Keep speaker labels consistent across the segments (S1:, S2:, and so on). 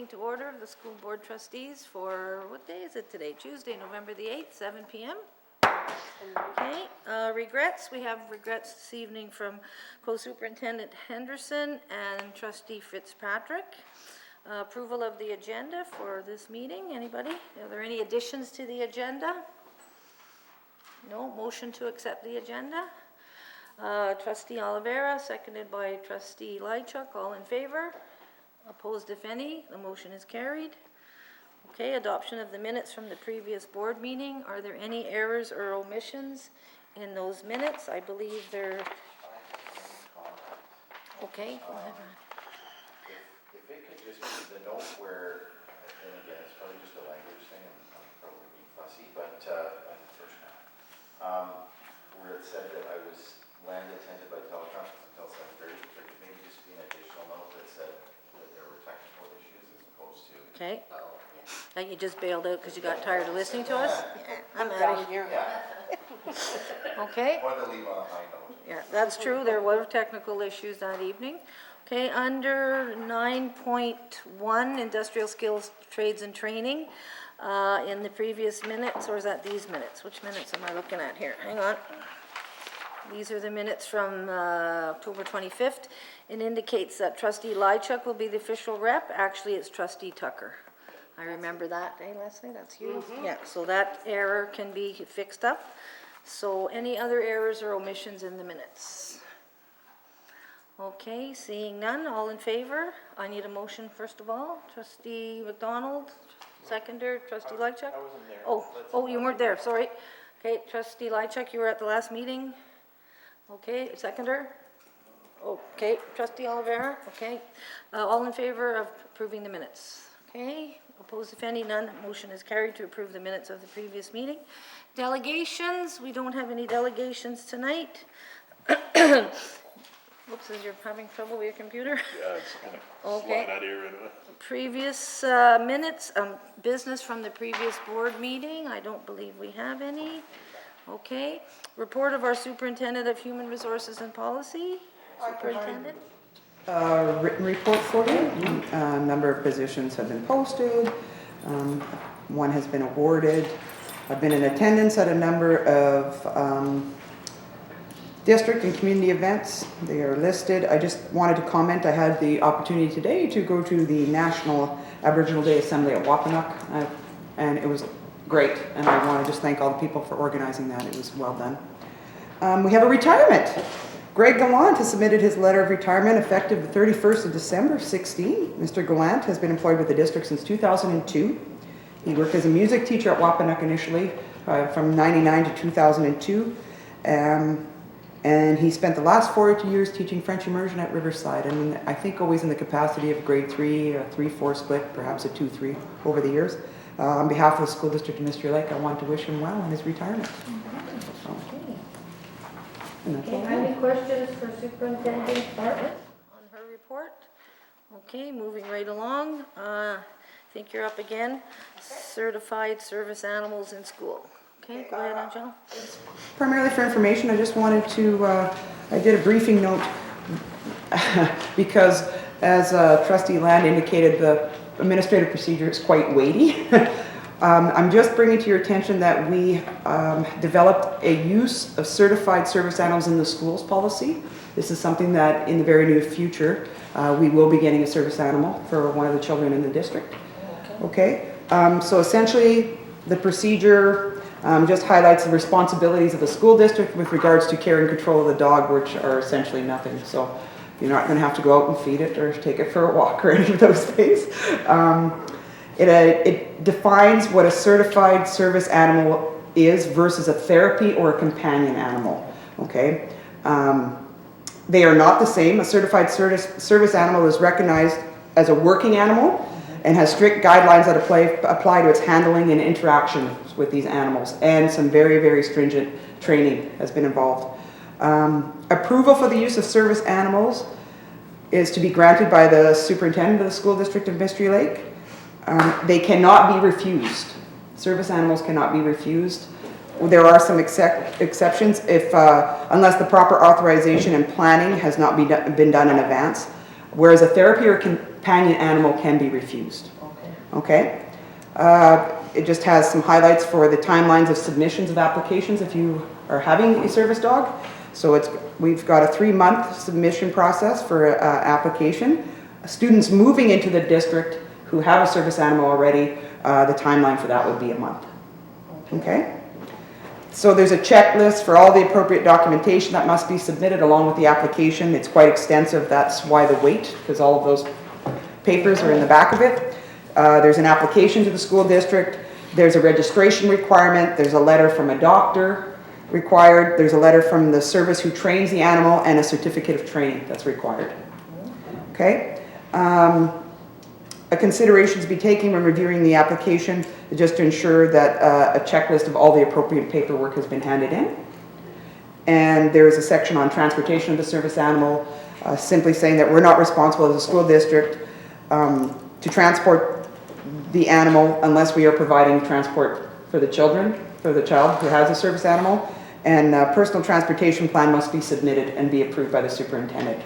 S1: meeting to order of the school board trustees for, what day is it today? Tuesday, November the 8th, 7 p.m. Okay, regrets. We have regrets this evening from Co-Superintendent Henderson and Trustee Fitzpatrick. Approval of the agenda for this meeting. Anybody? Are there any additions to the agenda? No. Motion to accept the agenda. Trustee Oliveira, seconded by Trustee Lychuk. All in favor? Opposed, if any. The motion is carried. Okay, adoption of the minutes from the previous board meeting. Are there any errors or omissions in those minutes? I believe they're... Okay, go ahead.
S2: If it could just be the note where, and again, it's probably just a language thing, and I'm probably being fussy, but where it said that I was land attended by teleconference until 7:30, maybe just be an additional note that said that there were technical issues as opposed to...
S1: Okay. That you just bailed out because you got tired of listening to us? I'm out of here.
S2: Yeah.
S1: Okay.
S2: Wanted to leave on a high note.
S1: Yeah, that's true. There were technical issues that evening. Okay, under 9.1, industrial skills, trades and training, in the previous minutes, or is that these minutes? Which minutes am I looking at here? Hang on. These are the minutes from October 25th. It indicates that Trustee Lychuk will be the official rep. Actually, it's Trustee Tucker. I remember that, Leslie? That's you? Yeah, so that error can be fixed up. So any other errors or omissions in the minutes? Okay, seeing none, all in favor? I need a motion first of all. Trustee McDonald, seconder, Trustee Lychuk?
S3: I wasn't there.
S1: Oh, you weren't there, sorry. Okay, Trustee Lychuk, you were at the last meeting. Okay, seconder? Okay, Trustee Oliveira, okay. All in favor of approving the minutes? Okay, opposed if any, none. Motion is carried to approve the minutes of the previous meeting. Delegations, we don't have any delegations tonight. Whoops, is you're having trouble with your computer?
S3: Yeah, it's kind of
S1: Okay.
S3: flying out of here right away.
S1: Previous minutes, business from the previous board meeting. I don't believe we have any. Okay. Report of our Superintendent of Human Resources and Policy. Superintendent?
S4: Written report for you. A number of positions have been posted. One has been awarded. I've been in attendance at a number of district and community events. They are listed. I just wanted to comment, I had the opportunity today to go to the National Aboriginal Day Assembly at Wapanuck, and it was great. And I want to just thank all the people for organizing that. It was well done. We have a retirement. Greg Gallant has submitted his letter of retirement effective the 31st of December 16. Mr. Gallant has been employed with the district since 2002. He worked as a music teacher at Wapanuck initially from 99 to 2002. And he spent the last 4 years teaching French immersion at Riverside. And I think always in the capacity of grade 3, a 3-4 split, perhaps a 2-3 over the years. On behalf of the school district of Mystery Lake, I want to wish him well in his retirement.
S1: Okay, any questions for Superintendent Bartlett on her report? Okay, moving right along. I think you're up again. Certified service animals in school. Okay, go ahead, Angela.
S4: Primarily for information, I just wanted to, I did a briefing note because as Trustee Land indicated, the administrative procedure is quite weighty. I'm just bringing to your attention that we developed a use of certified service animals in the schools policy. This is something that in the very near future, we will be getting a service animal for one of the children in the district. Okay, so essentially the procedure just highlights the responsibilities of the school district with regards to care and control of the dog, which are essentially nothing. So you're not going to have to go out and feed it or take it for a walk or any of those things. It defines what a certified service animal is versus a therapy or a companion animal. Okay, they are not the same. A certified service animal is recognized as a working animal and has strict guidelines that apply to its handling and interaction with these animals, and some very, very stringent training has been involved. Approval for the use of service animals is to be granted by the superintendent of the school district of Mystery Lake. They cannot be refused. Service animals cannot be refused. There are some exceptions if, unless the proper authorization and planning has not been done in advance. Whereas a therapy or companion animal can be refused.
S1: Okay.
S4: Okay? It just has some highlights for the timelines of submissions of applications if you are having a service dog. So we've got a 3-month submission process for application. Students moving into the district who have a service animal already, the timeline for that would be a month. Okay? So there's a checklist for all the appropriate documentation that must be submitted along with the application. It's quite extensive. That's why the wait, because all of those papers are in the back of it. There's an application to the school district. There's a registration requirement. There's a letter from a doctor required. There's a letter from the service who trains the animal and a certificate of training that's required. Okay? A consideration to be taken when reviewing the application is just to ensure that a checklist of all the appropriate paperwork has been handed in. And there is a section on transportation of the service animal, simply saying that we're not responsible as a school district to transport the animal unless we are providing transport for the child who has a service animal. And a personal transportation plan must be submitted and be approved by the superintendent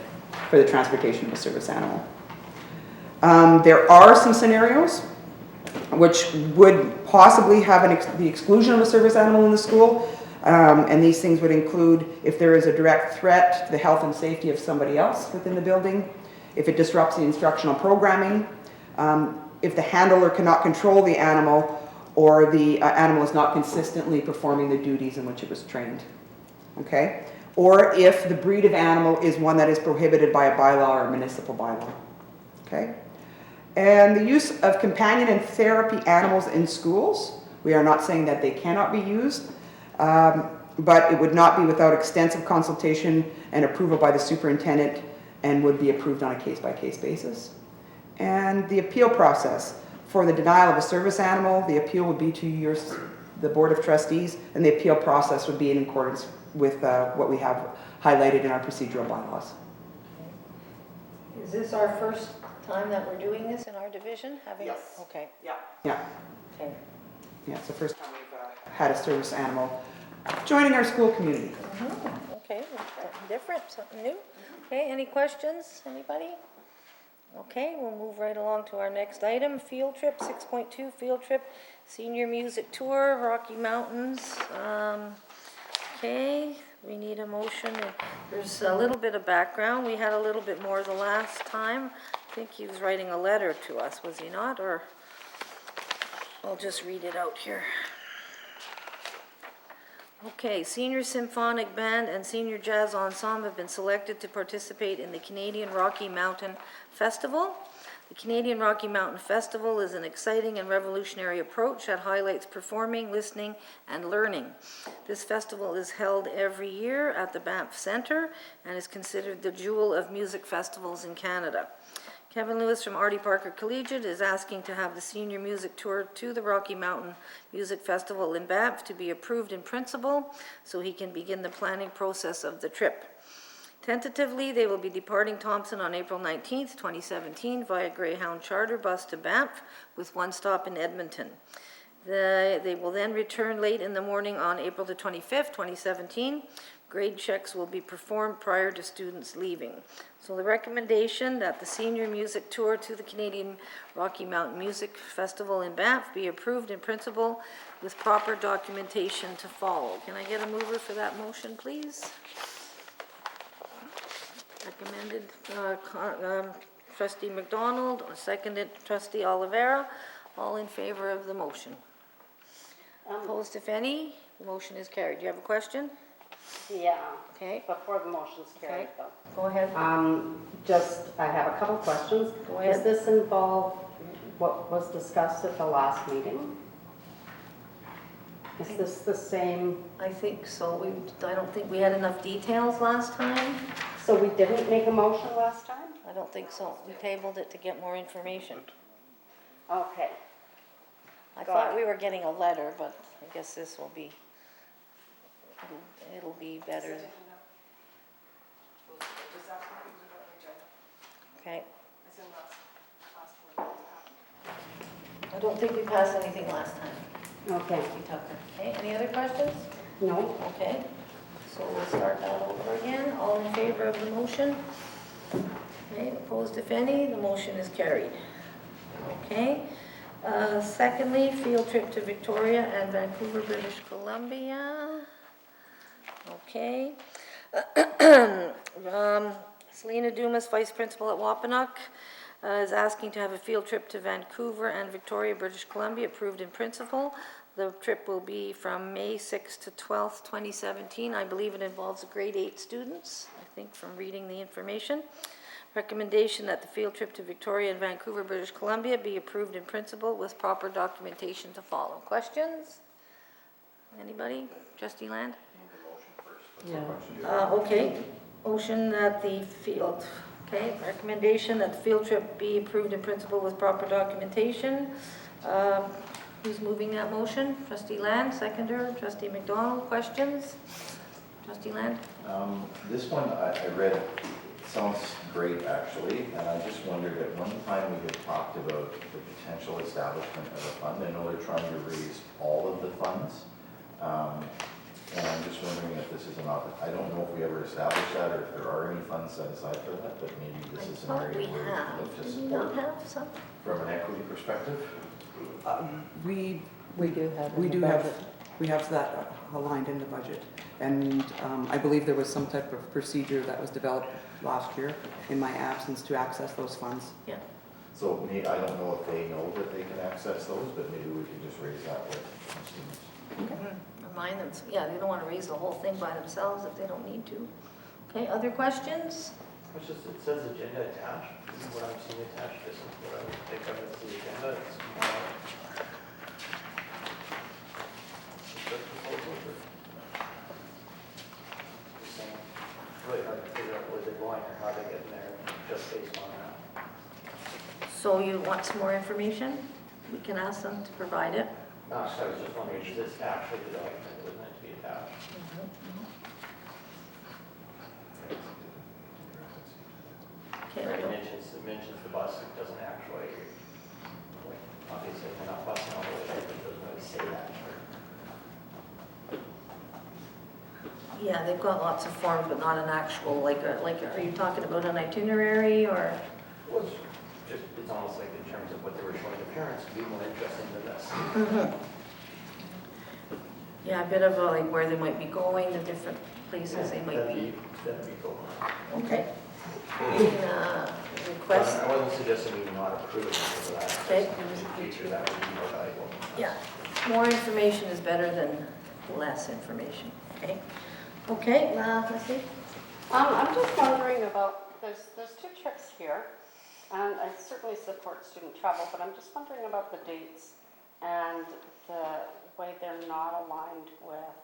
S4: for the transportation of a service animal. There are some scenarios which would possibly have the exclusion of a service animal in the school, and these things would include if there is a direct threat to the health and safety of somebody else within the building, if it disrupts the instructional programming, if the handler cannot control the animal, or the animal is not consistently performing the duties in which it was trained. Okay? Or if the breed of animal is one that is prohibited by a bylaw or a municipal bylaw. Okay? And the use of companion and therapy animals in schools, we are not saying that they cannot be used, but it would not be without extensive consultation and approval by the superintendent and would be approved on a case-by-case basis. And the appeal process. For the denial of a service animal, the appeal would be to the Board of Trustees, and the appeal process would be in accordance with what we have highlighted in our procedural bylaws.
S1: Is this our first time that we're doing this in our division?
S4: Yes.
S1: Okay.
S4: Yeah.
S1: Okay.
S4: Yeah, it's the first time we've had a service animal joining our school community.
S1: Okay, something different, something new. Okay, any questions, anybody? Okay, we'll move right along to our next item, field trip, 6.2, field trip, senior music tour, Rocky Mountains. Okay, we need a motion. There's a little bit of background. We had a little bit more the last time. I think he was writing a letter to us, was he not? Or I'll just read it out here. Okay, Senior Symphonic Band and Senior Jazz Ensemble have been selected to participate in the Canadian Rocky Mountain Festival. The Canadian Rocky Mountain Festival is an exciting and revolutionary approach that highlights performing, listening, and learning. This festival is held every year at the Banff Centre and is considered the jewel of music festivals in Canada. Kevin Lewis from Artie Parker Collegiate is asking to have the senior music tour to the Rocky Mountain Music Festival in Banff to be approved in principle so he can begin the planning process of the trip. Tentatively, they will be departing Thompson on April 19th, 2017 via Greyhound charter bus to Banff with one stop in Edmonton. They will then return late in the morning on April the 25th, 2017. Grade checks will be performed prior to students leaving. So the recommendation that the senior music tour to the Canadian Rocky Mountain Music Festival in Banff be approved in principle with proper documentation to follow. Can I get a mover for that motion, please? Recommended Trustee McDonald, seconded Trustee Oliveira. All in favor of the motion? Opposed, if any? The motion is carried. Do you have a question?
S5: Yeah,
S1: Okay,
S5: before the motion's carried though.
S1: go ahead.
S5: I have a couple questions.
S1: Go ahead.
S5: Does this involve what was discussed at the last meeting? Is this the same,
S1: I think so. I don't think we had enough details last time.
S5: so we didn't make a motion last time?
S1: I don't think so. We tabled it to get more information.
S5: Okay,
S1: I
S5: Got
S1: thought
S5: it.
S1: we were getting a letter, but I guess this will be, it'll be better. Okay. I don't think we passed anything last time.
S5: okay,
S1: We took it. Okay, any other questions?
S5: no,
S1: Okay, so we'll start that over again. All in favor of the motion? Okay, opposed if any, the motion is carried. Okay. Secondly, field trip to Victoria and Vancouver, British Columbia. Okay. Selena Dumas, Vice Principal at Wampanoag, is asking to have a field trip to Vancouver and Victoria, British Columbia, approved in principle. The trip will be from May 6th to 12th, 2017. I believe it involves grade 8 students, I think from reading the information. Recommendation that the field trip to Victoria and Vancouver, British Columbia be approved in principle with proper documentation to follow. Questions? Anybody? Trustee Land?
S5: Yeah.
S1: Okay, motion that the field, okay, recommendation that the field trip be approved in principle with proper documentation. Who's moving that motion? Trustee Land, seconder. Trustee McDonald, questions? Trustee Land?
S2: This one I read, sounds great actually, and I just wondered, at one time we had talked about the potential establishment of a fund. I know they're trying to raise all of the funds. And I'm just wondering if this is an I don't know if we ever established that or if there are any funds set aside for that, but maybe this is an area where we look to
S1: Do we not
S2: support
S1: have some?
S2: from an equity perspective.
S4: We,
S5: We do have.
S4: we
S5: in the
S4: do have,
S5: budget.
S4: we have that aligned in the budget. And I believe there was some type of procedure that was developed last year in my absence to access those funds.
S1: Yeah.
S2: So I don't know if they know that they can access those, but maybe we can just raise that with students.
S1: Remind them, yeah, they don't want to raise the whole thing by themselves if they don't need to. Okay, other questions?
S6: It's just, it says agenda attached. This is what I'm seeing attached. This is what I would think of as the agenda. It's the proposal, but just saying, it's really hard to figure out where they're going or how they get in there just based on that.
S1: So you want some more information? We can ask them to provide it.
S6: So I was just wondering, is this actually the document that was meant to be attached?
S1: Okay,
S6: It mentions the bus, it doesn't actually, like, obviously, we're not busing all the way there, but it doesn't really say that.
S1: yeah, they've got lots of forms, but not an actual, like, are you talking about an itinerary or?
S6: Well, it's almost like in terms of what they were showing the parents to be more interested in this.
S1: Yeah, a bit of a, like, where they might be going, the different places they might
S6: That'd
S1: be.
S6: That'd be cool.
S1: Okay. Request,
S6: I wasn't suggesting we not approve it for that.
S1: Okay.
S6: Just in the future, that would be more valuable.
S1: yeah, more information is better than less information, okay? Okay, let's see.
S7: I'm just wondering about, there's two trips here, and I certainly support student travel, but I'm just wondering about the dates and the way they're not aligned with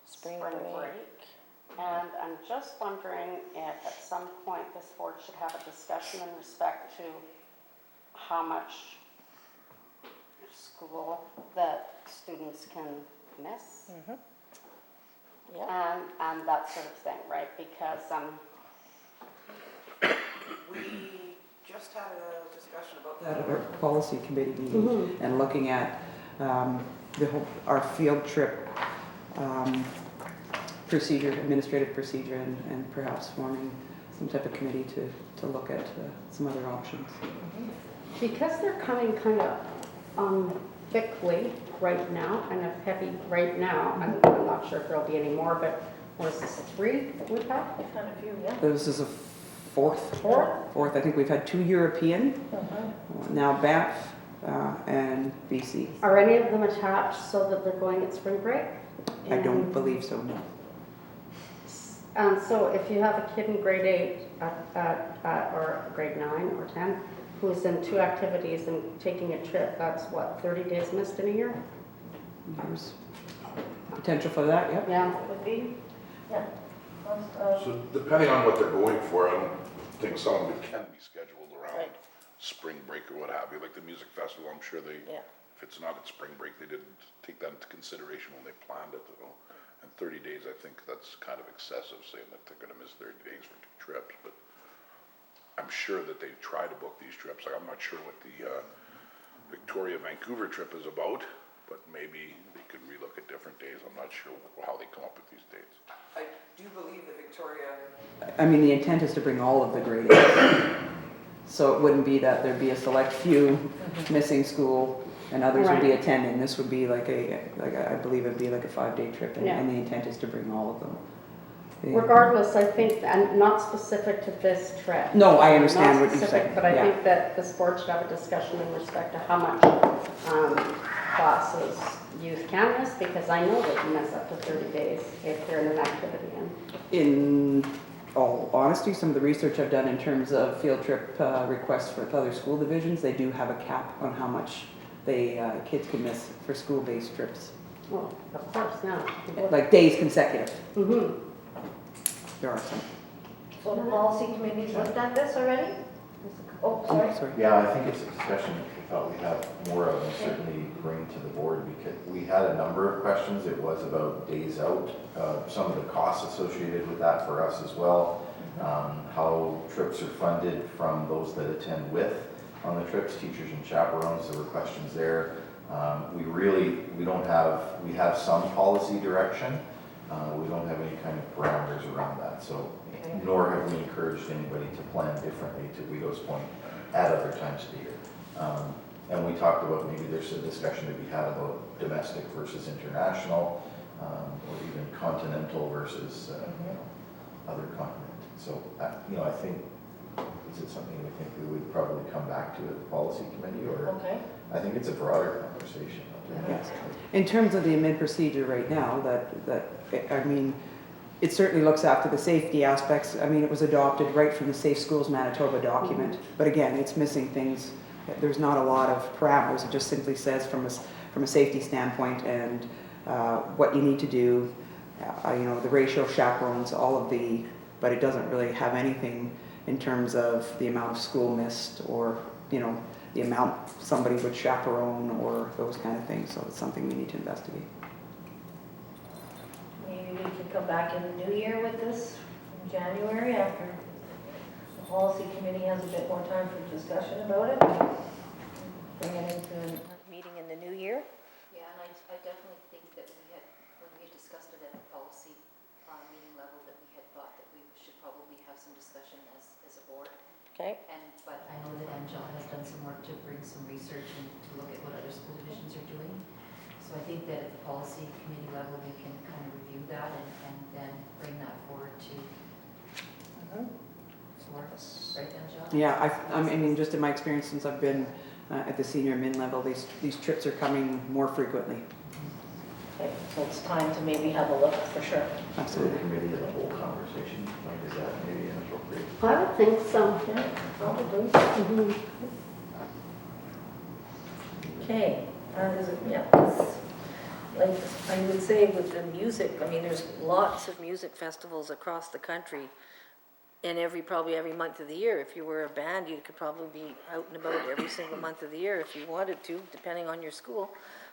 S7: spring break. And I'm just wondering if at some point this board should have a discussion in respect to how much school that students can miss.
S1: Yeah.
S7: And that sort of thing, right? Because
S4: We just had a discussion about that at our policy committee meeting and looking at our field trip procedure, administrative procedure, and perhaps forming some type of committee to look at some other options.
S7: because they're coming kind of thickly right now, kind of heavy right now, I'm not sure if there'll be any more, but was this 3 that we've had?
S1: Kind of few, yeah.
S4: This is a fourth.
S7: Fourth?
S4: I think we've had 2 European, now Banff and BC.
S7: Are any of them attached so that they're going at spring break?
S4: I don't believe so, no.
S7: And so if you have a kid in grade 8 or grade 9 or 10 who's in 2 activities and taking a trip, that's what, 30 days missed in a year?
S4: There's potential for that, yep.
S7: Yeah.
S1: Would be, yeah.
S3: So depending on what they're going for, I don't think some of it can be scheduled around
S1: Right.
S3: spring break or what have you. Like the music festival, I'm sure they,
S1: Yeah.
S3: if it's not at spring break, they didn't take that into consideration when they planned it. You know? And 30 days, I think that's kind of excessive, saying that they're gonna miss 30 days for 2 trips, but I'm sure that they try to book these trips. Like, I'm not sure what the Victoria-Vancouver trip is about, but maybe they can relook at different days. I'm not sure how they come up with these dates.
S4: I do believe that Victoria. I mean, the intent is to bring all of the grade A's. So it wouldn't be that there'd be a select few missing school and others would be
S7: Right.
S4: attending. This would be like I believe it'd be like a 5-day trip, and,
S7: Yeah.
S4: and the intent is to bring all of them. Yeah.
S7: Regardless, I think, and not specific to this trip.
S4: No, I understand
S7: Not
S4: what you're
S7: specific,
S4: saying,
S7: But I
S4: yeah.
S7: think that this board should have a discussion in respect to how much classes youth can miss, because I know they can miss up to 30 days if they're in an activity.
S4: In all honesty, some of the research I've done in terms of field trip requests for other school divisions, they do have a cap on how much kids can miss for school-based trips,
S7: Well, of course, now.
S4: like days consecutive.
S7: Mm-hmm.
S4: There are some.
S1: So the policy committee's looked at this already? Oh, sorry.
S4: Sorry.
S2: Yeah, I think it's a discussion that we thought we'd have more of and certainly bring to the board, because we had a number of questions. It was about days out, some of the costs associated with that for us as well, how trips are funded from those that attend with on the trips, teachers and chaperones. There were questions there. We have some policy direction. We don't have any kind of parameters around that, so nor have we encouraged anybody to plan differently, to Guido's point, at other times of the year. And we talked about, maybe there's a discussion to be had about domestic versus international, or even continental versus other continent. So, I think, is it something we think we would probably come back to at the policy committee, or?
S1: Okay.
S2: I think it's a broader conversation.
S4: Yes. In terms of the admin procedure right now, I mean, it certainly looks after the safety aspects. I mean, it was adopted right from the Safe Schools Manitoba document. But again, it's missing things. There's not a lot of parameters. It just simply says from a safety standpoint and what you need to do, the ratio of chaperones, but it doesn't really have anything in terms of the amount of school missed or, the amount somebody would chaperone or those kind of things. So it's something we need to investigate.
S1: Maybe we could come back in the new year with this in January after the policy committee has a bit more time for discussion about it. Bring it into a meeting in the new year.
S8: Yeah, and I definitely think that when we had discussed it at the policy meeting level, that we had thought that we should probably have some discussion as a board.
S1: Okay.
S8: But I know that Angela has done some work to bring some research and to look at what other school divisions are doing. So I think that at the policy committee level, we can kind of review that and then bring that forward to board. Right, Angela?
S4: Yeah, I mean, just in my experience since I've been at the senior min level, these trips are coming more frequently.
S1: Okay, so it's time to maybe have a look for sure.
S2: So the
S4: Absolutely.
S2: committee as a whole conversation, like, is that maybe inappropriate?
S7: I would think so.
S1: Yeah, probably.
S7: Mhm.
S1: Okay, it's like I would say with the music, I mean, there's lots of music festivals across the country. And probably every month of the year. If you were a band, you could probably be out and about every single month of the year if you wanted to, depending on your school.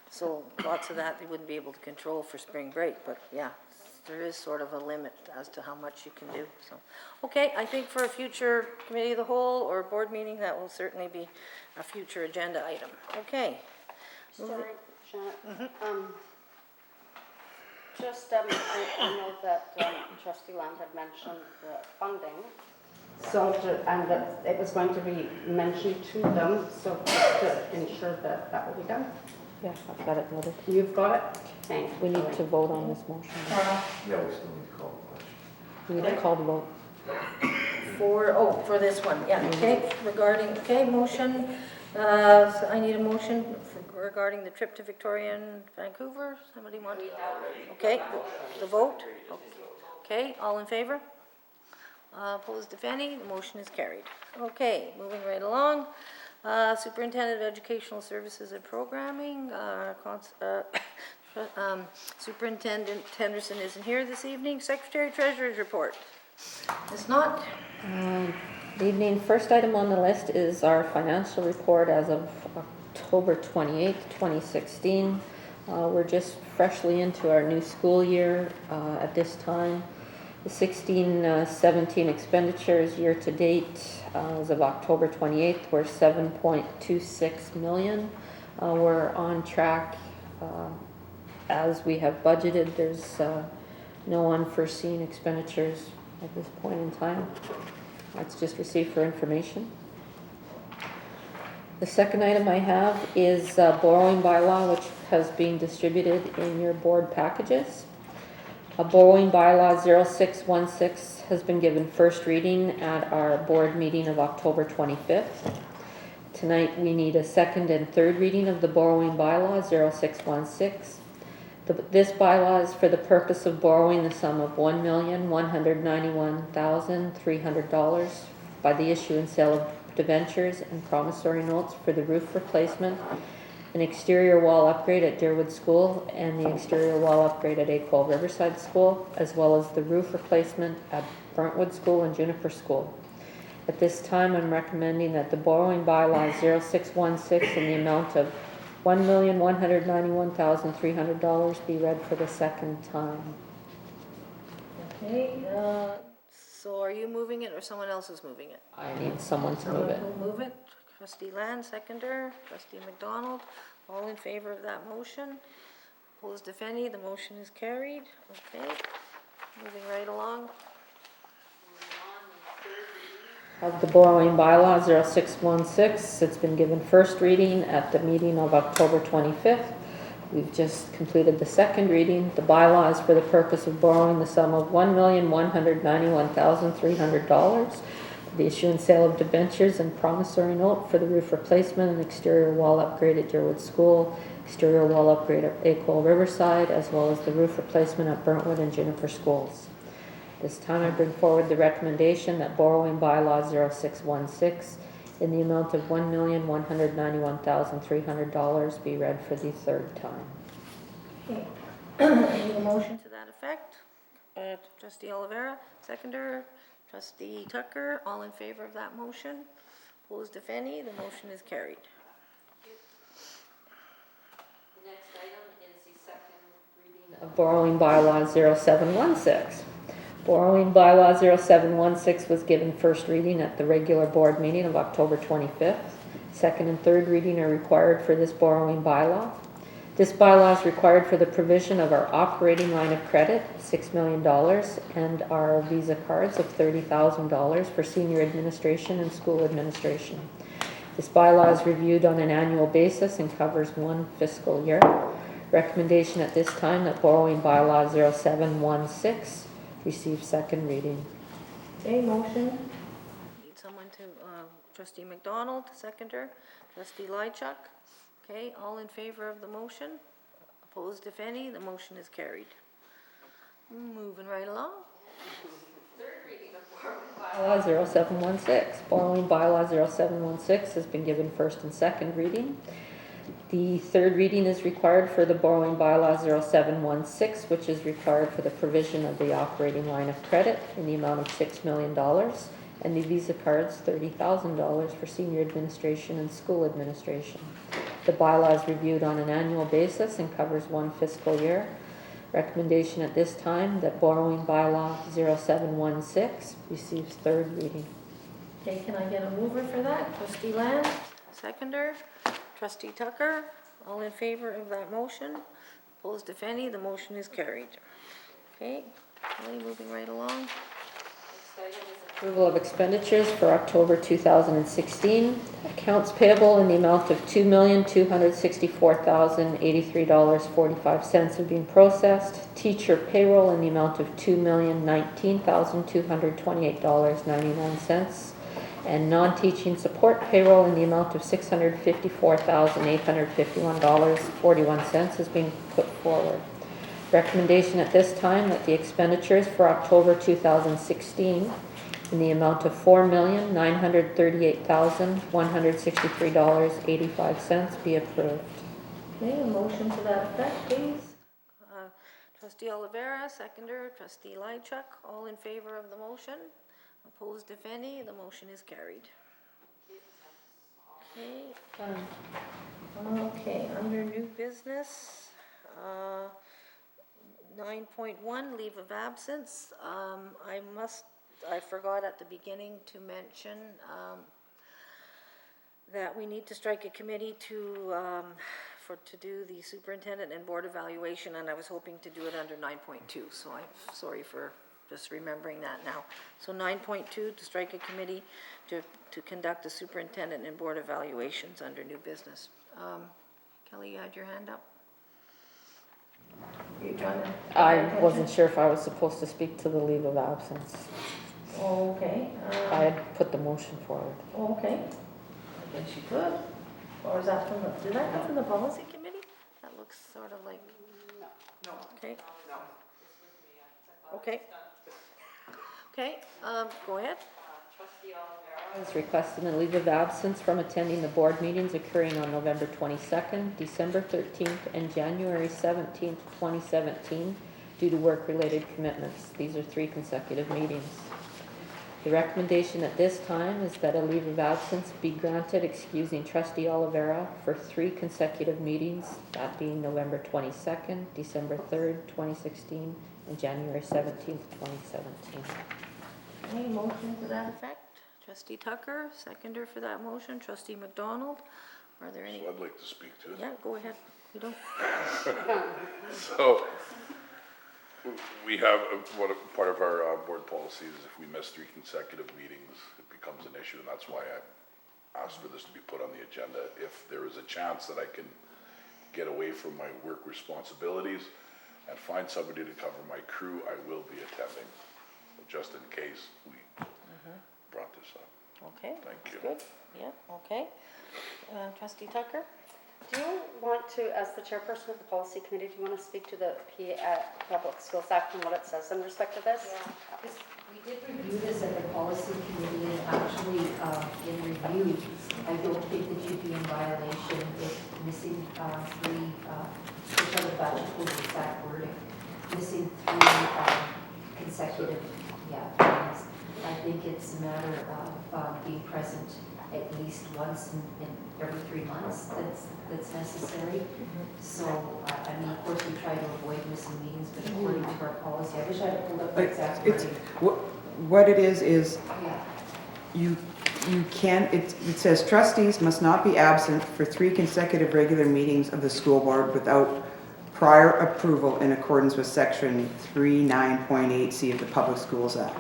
S1: So lots of that they wouldn't be able to control for spring break, but yeah, there is sort of a limit as to how much you can do, so. Okay, I think for a future committee of the whole or board meeting, that will certainly be a future agenda item. Okay.
S7: Sorry, Janet. I know that Trustee Land had mentioned the funding, and that it was going to be mentioned to them, so just to ensure that that will be done.
S5: Yeah, I've got it noted.
S7: You've got it? Thank
S5: We
S7: you.
S5: need to vote on this motion.
S2: Yeah, we still need to call the question.
S5: We need to call the vote.
S1: For this one, yeah, okay, motion, so I need a motion regarding the trip to Victoria and Vancouver, somebody want? Okay, the vote, okay, all in favor? Opposed, if any, the motion is carried. Okay, moving right along, Superintendent of Educational Services and Programming, Superintendent Henderson isn't here this evening, Secretary Treasurer's report. It's not?
S5: Evening, first item on the list is our financial report as of October 28th, 2016. We're just freshly into our new school year at this time. The 16-17 expenditures year to date as of October 28th were $7.26 million. We're on track as we have budgeted. There's no unforeseen expenditures at this point in time. That's just received for information. The second item I have is borrowing bylaw, which has been distributed in your board packages. A borrowing bylaw 0616 has been given first reading at our board meeting of October 25th. Tonight we need a second and third reading of the borrowing bylaw 0616. This bylaw is for the purpose of borrowing the sum of $1,191,300 by the issue and sale of debentures and promissory notes for the roof replacement, an exterior wall upgrade at Deerwood School, and the exterior wall upgrade at Aquel Riverside School, as well as the roof replacement at Burntwood School and Juniper School. At this time, I'm recommending that the borrowing bylaw 0616 in the amount of $1,191,300 be read for the second time.
S1: Okay, so are you moving it or someone else is moving it?
S5: I need someone to move it.
S1: Who'll move it? Trustee Land, seconder. Trustee McDonald, all in favor of that motion? Opposed, if any, the motion is carried. Okay, moving right along.
S5: Of the borrowing bylaw 0616, it's been given first reading at the meeting of October 25th. We've just completed the second reading. The bylaw is for the purpose of borrowing the sum of $1,191,300 for the issue and sale of debentures and promissory note for the roof replacement and exterior wall upgrade at Deerwood School, exterior wall upgrade at Aquel Riverside, as well as the roof replacement at Burntwood and Juniper Schools. This time I bring forward the recommendation that borrowing bylaw 0616 in the amount of $1,191,300 be read for the third time.
S1: Okay, need a motion to that effect? Trustee Olivera, seconder. Trustee Tucker, all in favor of that motion? Opposed, if any, the motion is carried.
S5: The next item is the second reading of borrowing bylaw 0716. Borrowing bylaw 0716 was given first reading at the regular board meeting of October 25th. Second and third reading are required for this borrowing bylaw. This bylaw is required for the provision of our operating line of credit, $6 million, and our Visa cards of $30,000 for senior administration and school administration. This bylaw is reviewed on an annual basis and covers one fiscal year. Recommendation at this time that borrowing bylaw 0716 receive second reading.
S1: Okay, motion. Need someone to, trustee McDonald, seconder. Trustee Lychuk. Okay, all in favor of the motion? Opposed, if any, the motion is carried. Moving right along.
S5: Bylaw 0716. Borrowing bylaw 0716 has been given first and second reading. The third reading is required for the borrowing bylaw 0716, which is required for the provision of the operating line of credit in the amount of $6 million, and the Visa cards $30,000 for senior administration and school administration. The bylaw is reviewed on an annual basis and covers one fiscal year. Recommendation at this time that borrowing bylaw 0716 receives third reading.
S1: Okay, can I get a mover for that? Trustee Land, seconder. Trustee Tucker, all in favor of that motion? Opposed, if any, the motion is carried. Okay, moving right along.
S5: Approval of expenditures for October 2016. Accounts payable in the amount of $2,264,083.45 have been processed. Teacher payroll in the amount of $2,019,228.99. And non-teaching support payroll in the amount of $654,851.41 has been put forward. Recommendation at this time that the expenditures for October 2016 in the amount of $4,938,163.85 be approved.
S1: Okay, a motion to that effect, please. Trustee Olivera, seconder. Trustee Lychuk, all in favor of the motion? Opposed, if any, the motion is carried. Okay. Okay, under new business, 9.1, leave of absence. I forgot at the beginning to mention that we need to strike a committee to to do the superintendent and board evaluation, and I was hoping to do it under 9.2, so I'm sorry for just remembering that now. So 9.2, to strike a committee to conduct the superintendent and board evaluations under new business. Kelly, you had your hand up? Are you trying to?
S5: I wasn't sure if I was supposed to speak to the leave of absence.
S1: Okay.
S5: I had put the motion forward.
S1: Okay. I guess you could. Or is that from the, did that come from the policy committee? That looks sort of like. No. Okay. No. Okay. Okay, go ahead.
S5: Has requested a leave of absence from attending the board meetings occurring on November 22nd, December 13th, and January 17th, 2017, due to work-related commitments. These are 3 consecutive meetings. The recommendation at this time is that a leave of absence be granted excusing trustee Olivera for 3 consecutive meetings, that being November 22nd, December 3rd, 2016, and January 17th, 2017.
S1: Any motion to that effect? Trustee Tucker, seconder for that motion. Trustee McDonald, are there any?
S3: So I'd like to speak to it.
S1: Yeah, go ahead. You don't?
S3: So, we have, part of our board policy is if we miss 3 consecutive meetings, it becomes an issue, and that's why I asked for this to be put on the agenda. If there is a chance that I can get away from my work responsibilities and find somebody to cover my crew, I will be attending, just in case we brought this up.
S1: Okay.
S3: Thank you.
S1: Good, yeah, okay. Trustee Tucker?
S7: Do you want to, as the chairperson of the policy committee, do you want to speak to the Public Schools Act and what it says in respect to this?
S8: Because we did review this at the policy committee, and actually, in review, I don't think that you'd be in violation if missing 3, which are the budget was the exact wording, missing 3 consecutive, meetings. I think it's a matter of being present at least once in every 3 months that's necessary. So, I mean, of course, we try to avoid missing meetings, but according to our policy, I wish I had pulled up the exact
S4: It's,
S8: wording.
S4: what it is
S8: Yeah.
S4: you can, it says trustees must not be absent for 3 consecutive regular meetings of the school board without prior approval in accordance with section 39.8C of the Public Schools Act.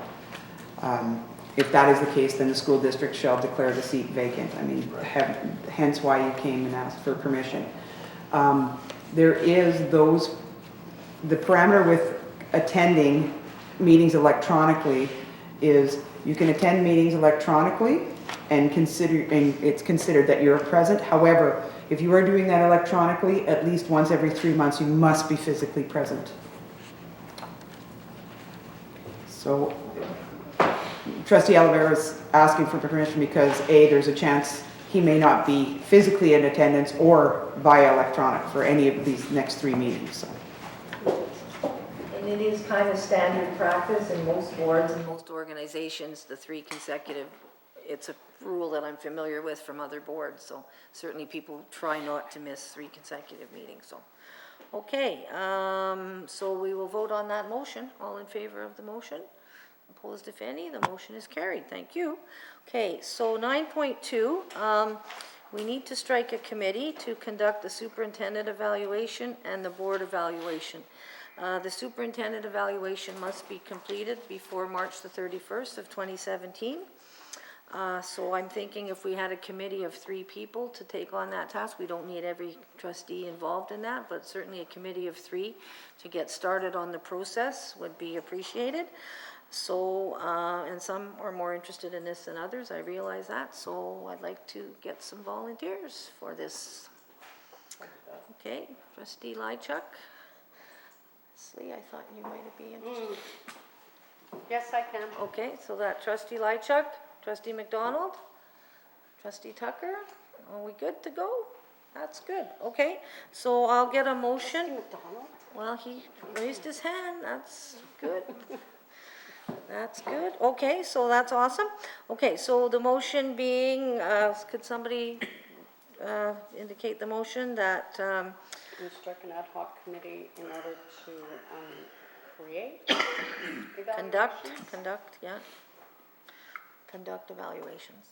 S4: If that is the case, then the school district shall declare the seat vacant. I mean, hence why you came and asked for permission. There is the parameter with attending meetings electronically is you can attend meetings electronically and it's considered that you're present. However, if you are doing that electronically, at least once every 3 months, you must be physically present. So Trustee Olivera is asking for permission because A, there's a chance he may not be physically in attendance or via electronic for any of these next 3 meetings. So.
S1: And it is kind of standard practice in most boards and most organizations, the 3 consecutive, it's a rule that I'm familiar with from other boards, so certainly people try not to miss 3 consecutive meetings, so. Okay, so we will vote on that motion. All in favor of the motion? Opposed, if any? The motion is carried. Thank you. Okay, so 9.2, we need to strike a committee to conduct the superintendent evaluation and the board evaluation. The superintendent evaluation must be completed before March the 31st of 2017. So I'm thinking if we had a committee of 3 people to take on that task, we don't need every trustee involved in that, but certainly a committee of 3 to get started on the process would be appreciated. So, and some are more interested in this than others, I realize that, so I'd like to get some volunteers for this. Okay, Trustee Lychuk. Leslie, I thought you might be interested.
S7: Yes, I can.
S1: Okay, so that Trustee Lychuk, Trustee McDonald, Trustee Tucker, are we good to go? That's good, okay, so I'll get a motion.
S7: McDonald?
S1: Well, he raised his hand, that's good. That's good, okay, so that's awesome. Okay, so the motion being, could somebody indicate the motion that,
S7: Instruct an ad hoc committee in order to create
S1: conduct,
S7: evaluations?
S1: conduct evaluations.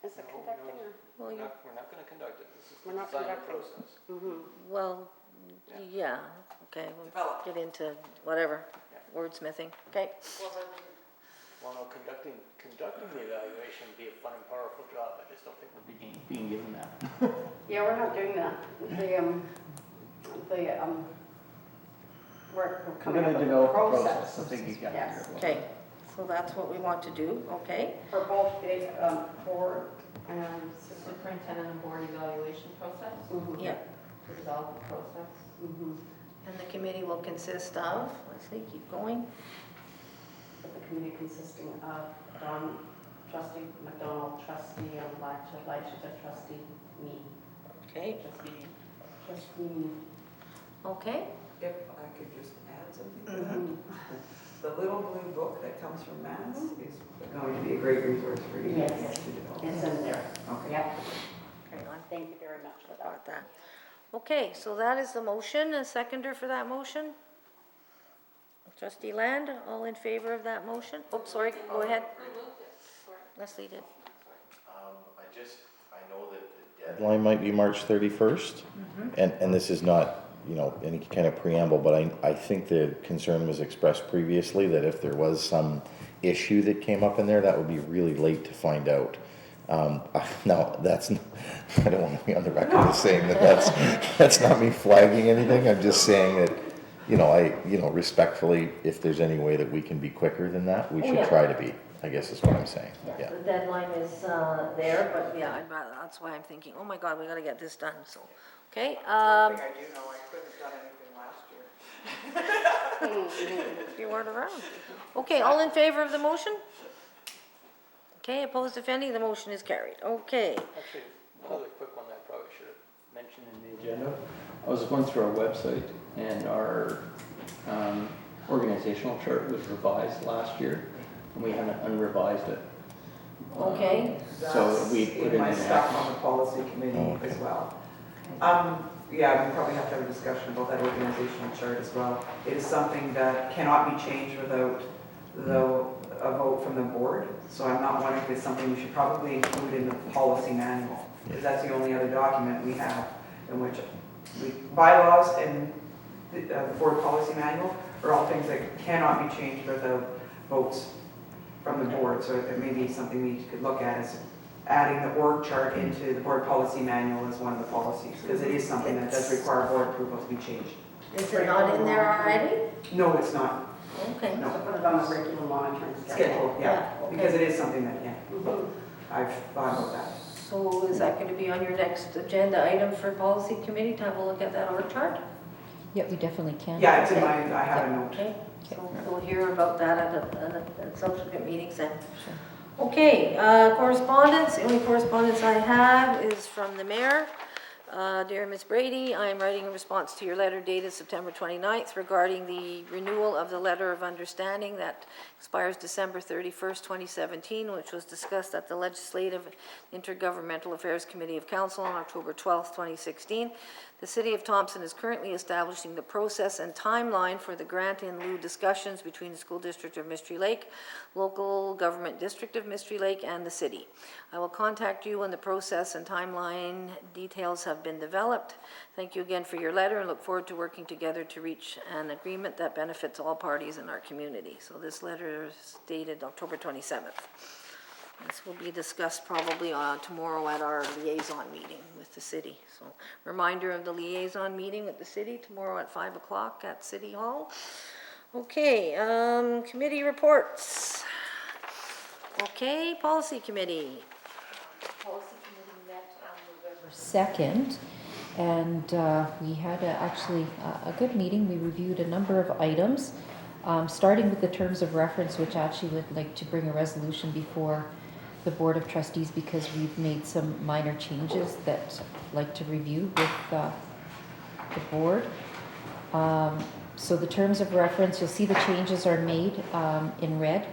S7: Is it conducting or?
S1: Well, you,
S6: We're not gonna conduct it, this is
S7: We're
S6: the
S7: not
S6: design
S7: conducting.
S6: process.
S1: well, yeah, okay, we'll
S4: Develop.
S1: get into whatever,
S6: Yeah.
S1: wordsmithing, okay?
S6: Well, no, conducting the evaluation would be a fun and powerful job, I just don't think we're being given that.
S7: Yeah, we're not doing that. We're coming up with a process.
S6: I think you got it.
S7: Yes,
S1: Okay, so that's what we want to do, okay?
S7: for both the board and
S5: Superintendent and board evaluation process,
S7: Mhm.
S1: Yeah,
S5: to develop the process.
S7: Mhm.
S1: and the committee will consist of, Leslie, keep going.
S7: But the committee consisting of Don, trustee McDonald, trustee Elijah, trustee me,
S1: Okay,
S7: trustee me.
S1: okay,
S4: If I could just add something to that.
S7: Mhm.
S4: The little blue book that comes from Mass is going to be a great resource for you
S7: Yes.
S4: to develop.
S7: It's in there.
S4: Okay.
S7: Yep.
S1: hang on,
S7: Thank you very much for that.
S1: got that. Okay, so that is the motion, a seconder for that motion? Trustee Land, all in favor of that motion? Oh, sorry, go ahead. Leslie did.
S2: I know that the deadline might be March 31st, and this is not, you know, any kind of preamble, but I think the concern was expressed previously that if there was some issue that came up in there, that would be really late to find out. Now, that's, I don't want to be on the record as saying that's not me flagging anything, I'm just saying that, you know, respectfully, if there's any way that we can be quicker than that, we
S1: Oh,
S2: should
S1: yeah.
S2: try to be, I guess is what I'm saying, yeah.
S1: The deadline is there, but yeah, I'd rather, that's why I'm thinking, oh my God, we gotta get this done, so, okay?
S4: I do know I couldn't have done anything last year.
S1: You weren't around. Okay, all in favor of the motion? Okay, opposed if any, the motion is carried, okay.
S6: Actually, another quick one that I probably should have mentioned in the agenda. I was going through our website and our organizational chart was revised last year, and we haven't unrevised it.
S1: Okay,
S6: So we put
S4: in
S6: in
S4: my
S6: an
S4: stuff
S6: action.
S4: on the policy committee as well. Yeah, we probably have to have a discussion about that organizational chart as well. It is something that cannot be changed without a vote from the board. So I'm not wondering if it's something we should probably include in the policy manual, because that's the only other document we have in which bylaws and the board policy manual are all things that cannot be changed without votes from the board. So it may be something we could look at as adding the org chart into the board policy manual as one of the policies, because it is something that does require board approval to be changed.
S1: is it not in there already?
S4: No, it's not.
S1: Okay.
S4: No.
S7: So put it on the regular monitoring schedule.
S4: Schedule, yeah,
S1: Yeah, okay.
S4: because it is something that, yeah,
S7: Mhm.
S4: I've thought about that.
S1: So is that gonna be on your next agenda item for policy committee to have a look at that org chart?
S5: Yeah, we definitely can.
S4: Yeah, it's in my, I have a note.
S1: Okay, so we'll hear about that at subsequent meetings then. Okay, correspondence, the only correspondence I have is from the mayor. Dear Ms. Brady, I am writing a response to your letter dated September 29th regarding the renewal of the letter of understanding that expires December 31st, 2017, which was discussed at the Legislative Intergovernmental Affairs Committee of Council on October 12th, 2016. The City of Thompson is currently establishing the process and timeline for the grant in lieu discussions between the School District of Mystery Lake, Local Government District of Mystery Lake, and the city. I will contact you when the process and timeline details have been developed. Thank you again for your letter and look forward to working together to reach an agreement that benefits all parties in our community. So this letter is dated October 27th. This will be discussed probably tomorrow at our liaison meeting with the city. So reminder of the liaison meeting with the city tomorrow at 5 o'clock at City Hall. Okay, committee reports. Okay, policy committee. Policy committee met on November
S5: 2nd, and we had actually a good meeting. We reviewed a number of items, starting with the terms of reference, which actually would like to bring a resolution before the Board of Trustees because we've made some minor changes that I'd like to review with the board. So the terms of reference, you'll see the changes are made in red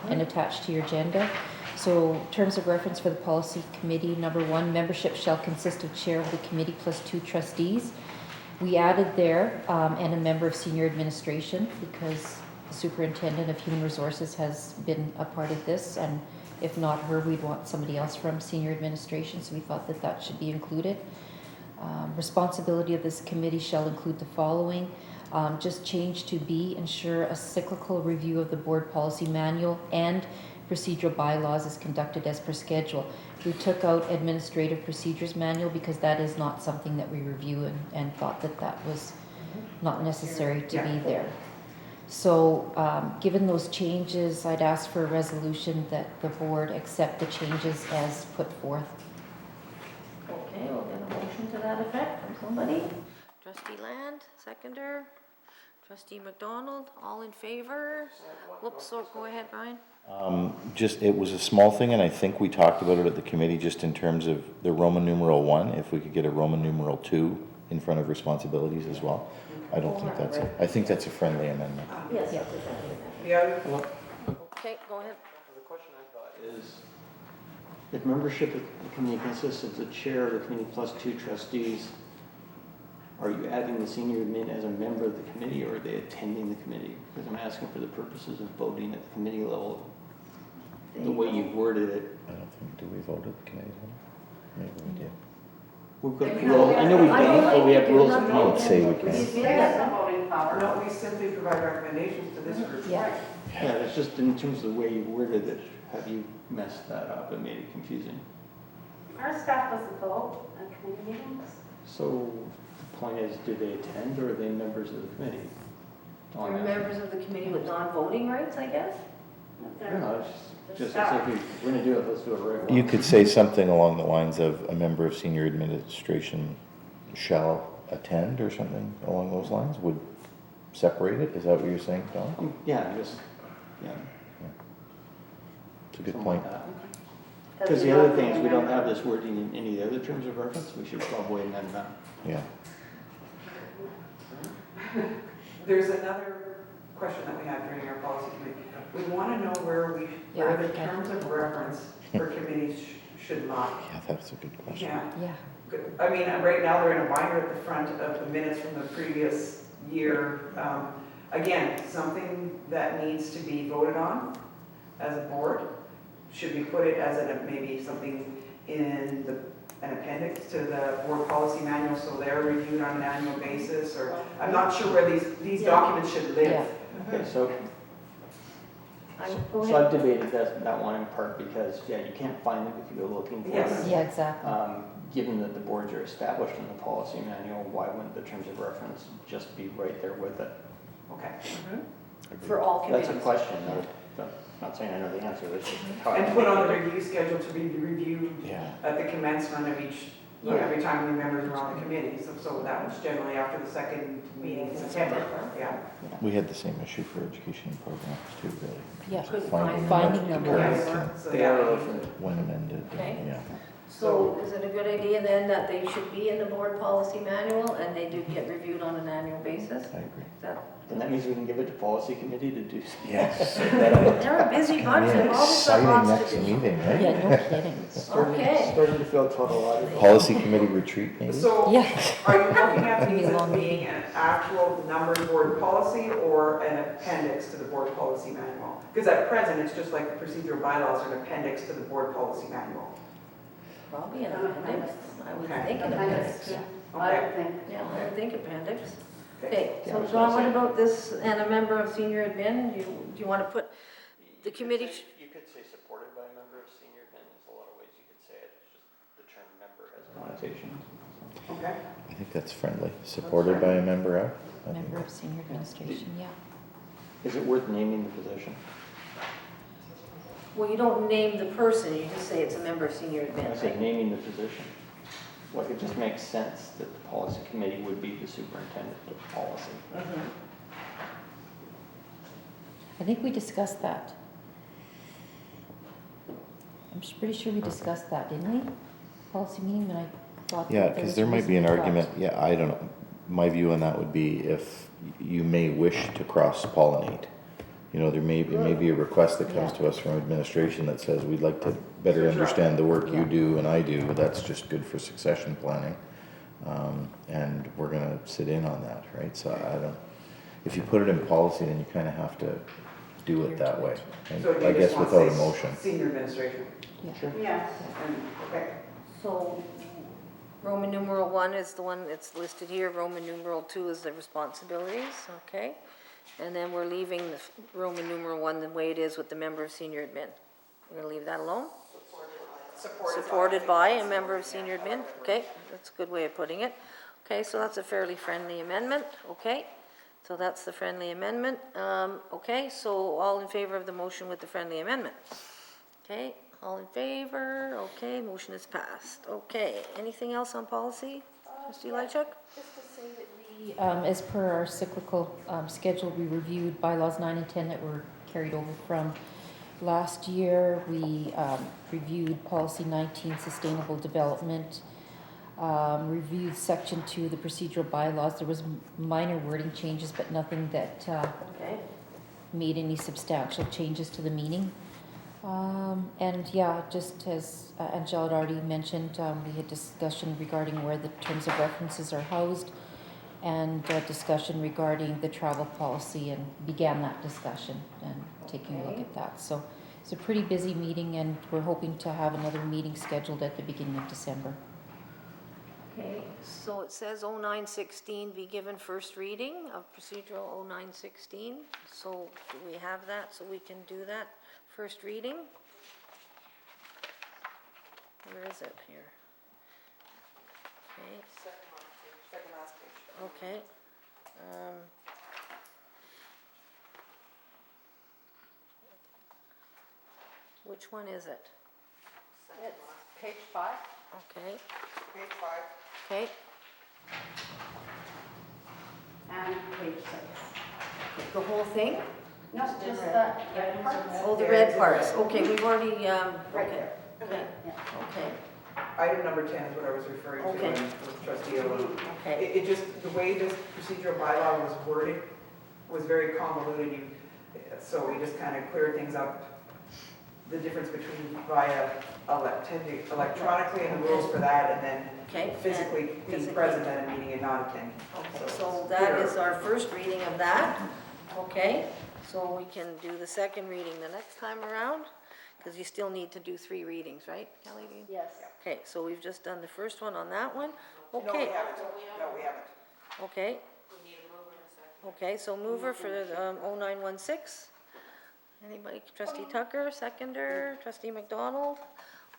S5: and attached to your agenda. So terms of reference for the policy committee, number 1, membership shall consist of chair of the committee plus 2 trustees. We added there, and a member of senior administration because the superintendent of human resources has been a part of this and If not her, we'd want somebody else from senior administration, so we thought that that should be included. Responsibility of this committee shall include the following. Just change to B, ensure a cyclical review of the board policy manual and procedural bylaws is conducted as per schedule. We took out administrative procedures manual because that is not something that we review and thought that that was not necessary to be there. So, given those changes, I'd ask for a resolution that the board accept the changes as put forth.
S1: Okay, we'll get a motion to that effect from somebody. Trustee Land, seconder. Trustee McDonald, all in favor? Whoops, so go ahead, Brian.
S2: Just, it was a small thing, and I think we talked about it at the committee, just in terms of the Roman numeral 1, if we could get a Roman numeral 2 in front of responsibilities as well. I don't think that's I think that's a friendly amendment.
S1: Yes.
S4: The other,
S1: Okay, go ahead.
S6: The question I've got is, if membership of the committee consists of the chair of the committee plus 2 trustees, are you adding the senior admin as a member of the committee, or are they attending the committee? Because I'm asking for the purposes of voting at the committee level, the way you've worded it.
S2: I don't think, do we vote at the committee level? Maybe we did.
S6: We've got rules, I know we don't, but we have rules of
S2: I would say we
S7: They
S2: can.
S7: have the voting power.
S4: no, we simply provide recommendations to this group.
S5: Yeah.
S6: Yeah, it's just in terms of the way you worded it, have you messed that up and made it confusing?
S7: Our staff doesn't vote at committee meetings.
S6: So the point is, do they attend or are they members of the committee?
S1: You're members of the committee with non-voting rights, I guess?
S6: I don't know, it's just as if we're gonna do it, let's do it right.
S2: You could say something along the lines of a member of senior administration shall attend, or something along those lines, would separate it? Is that what you're saying, Tom?
S6: Yeah, just, yeah.
S2: It's a good
S6: something
S2: point.
S6: like that. Because the other thing is, we don't have this wording in any of the other terms of reference, we should probably amend that.
S2: Yeah.
S4: There's another question that we had during our policy committee. We want to know where
S5: Yeah,
S4: the
S5: okay.
S4: terms of reference for committees should lie.
S2: Yeah, that's a good question.
S4: Yeah.
S5: Yeah.
S4: I mean, right now, they're in a binder at the front of the minutes from the previous year. Again, something that needs to be voted on as a board. Should we put it as maybe something in an appendix to the board policy manual, so they're reviewed on an annual basis? Or, I'm not sure where these documents should live.
S5: Yeah.
S6: Okay, so
S1: Go
S6: I've
S1: ahead.
S6: debated that one in part because, yeah, you can't find them if you go looking for
S4: Yes.
S6: them.
S5: Yeah, exactly.
S6: Given that the boards are established in the policy manual, why wouldn't the terms of reference just be right there with it?
S4: Okay.
S1: For all
S6: That's
S1: committees.
S6: a question, not saying I know the answer, it's just how.
S4: And put on the review schedule to be reviewed
S2: Yeah.
S4: at the commencement of each, every time the members are on the committee. So that was generally after the second meeting in September, yeah.
S2: We had the same issue for education programs too, really.
S5: Yeah,
S1: Couldn't
S2: Finding
S5: finding them.
S2: Correct.
S4: So,
S6: They are
S4: yeah.
S6: orphaned.
S2: When amended,
S1: Okay.
S2: yeah.
S1: So is it a good idea then that they should be in the board policy manual and they do get reviewed on an annual basis?
S2: I agree.
S1: Is that,
S6: Then that means we can give it to policy committee to do.
S2: Yes.
S1: they're a busy bunch and all this stuff
S2: Exciting
S1: lots
S2: next
S1: to do.
S2: meeting, right?
S5: Yeah, no kidding.
S1: Okay.
S6: Starting to feel tautological.
S2: Policy committee retreat, maybe?
S4: So
S5: Yeah.
S4: are you looking at
S5: Maybe
S4: these
S5: a
S4: as
S5: long
S4: being an actual numbered board policy or an appendix to the board policy manual? Because at present, it's just like the procedural bylaws are an appendix to the board policy manual.
S1: Probably an appendix. I would
S4: Okay.
S1: think an appendix.
S7: I would think.
S1: Yeah, I would think appendix.
S4: Okay.
S1: Okay,
S6: Yeah,
S1: so
S6: I was
S1: John,
S6: gonna
S1: what
S6: say-
S1: about this and a member of senior admin? Do you want to put the committee?
S6: You could say supported by a member of senior admin, there's a lot of ways you could say it, it's just the term member has connotations.
S4: Okay.
S2: I think that's friendly. Supported by a member of? I think.
S5: Member of senior administration, yeah.
S6: Is it worth naming the position?
S1: Well, you don't name the person, you just say it's a member of senior
S6: I
S1: admin,
S6: said
S1: right?
S6: naming the position. Like, it just makes sense that the policy committee would be the superintendent of policy.
S5: I think we discussed that. I'm pretty sure we discussed that, didn't we? Policy meeting, when I thought.
S2: Yeah,
S5: that
S2: because
S5: was
S2: there might be an
S5: reasonable
S2: argument, yeah, I don't know. My view on that would be if you may wish to cross-pollinate. You know, it may be a request that comes to us from administration that says, we'd like to better understand the work you do and I do. That's just good for succession planning. And we're gonna sit in on that, right? So I don't, if you put it in policy, then you kind of have to do it that way. And
S4: So do
S2: I
S4: you
S2: guess
S4: just want to
S2: without a
S4: say
S2: motion.
S4: Senior administration.
S6: Sure.
S7: Yes.
S4: Okay.
S1: So Roman numeral 1 is the one that's listed here, Roman numeral 2 is the responsibilities, okay? And then we're leaving the Roman numeral 1 the way it is with the member of senior admin. We're gonna leave that alone? Supported by a member of senior admin, okay, that's a good way of putting it. Okay, so that's a fairly friendly amendment, okay? So that's the friendly amendment. Okay, so all in favor of the motion with the friendly amendment? Okay, all in favor? Okay, motion is passed. Okay, anything else on policy? Trustee Lychuk?
S8: Just to say that we, as per our cyclical schedule, we reviewed bylaws 9 and 10 that were carried over from last year. We reviewed policy 19, sustainable development, reviewed section 2, the procedural bylaws. There was minor wording changes, but nothing that
S1: Okay.
S8: made any substantial changes to the meaning. And yeah, just as Angela had already mentioned, we had discussion regarding where the terms of references are housed, and discussion regarding the travel policy, and began that discussion and taking a look at that. So it's a pretty busy meeting, and we're hoping to have another meeting scheduled at the beginning of December.
S1: Okay, so it says 0916 be given first reading of procedural 0916. So do we have that, so we can do that first reading? Where is it here? Okay.
S4: Second last page.
S1: Okay. Which one is it?
S7: It's page 5.
S1: Okay,
S4: Page 5.
S1: okay,
S7: And page 6.
S1: the whole thing?
S7: No, just the red parts.
S1: Oh, the red parts, okay, we've already,
S7: Right
S1: okay,
S7: there.
S1: okay,
S7: Yeah.
S1: okay,
S4: Item number 10 is what I was referring to
S1: Okay.
S4: with trustee Owen.
S1: okay.
S4: It just, the way this procedural bylaw was worded was very convoluted. So we just kind of cleared things up, the difference between via electronically and the rules for that, and then
S1: Okay,
S4: physically
S1: and
S4: being
S1: physically.
S4: present at a meeting and not attending.
S1: Okay, so that is our first reading of that, okay? So we can do the second reading the next time around, because you still need to do 3 readings, right, Kelly?
S7: Yes.
S1: Okay, so we've just done the first one on that one,
S4: No, we
S1: okay,
S4: haven't. No, we haven't.
S1: okay. Okay, so mover for 0916. Anybody, trustee Tucker, seconder, trustee McDonald?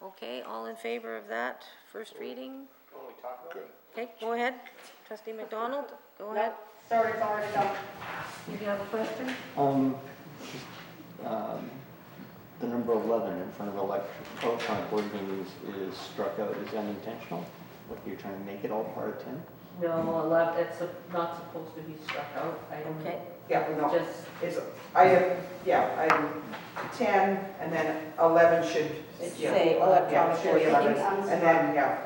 S1: Okay, all in favor of that first reading?
S3: Good.
S1: Okay, go ahead, trustee McDonald, go ahead.
S7: Sorry, it's already done.
S1: You have a question?
S6: Just, the number 11 in front of electronic board meetings is struck out. Is that intentional? What, you're trying to make it all part of 10?
S5: No, 11, it's not supposed to be struck out. I don't
S1: Okay.
S4: Yeah, no,
S5: Just,
S4: it's, item 10, and then 11 should.
S1: It should
S4: yeah,
S1: say
S4: yeah,
S1: electronic
S4: should be
S1: board
S4: 11,
S7: meetings.
S4: and then, yeah.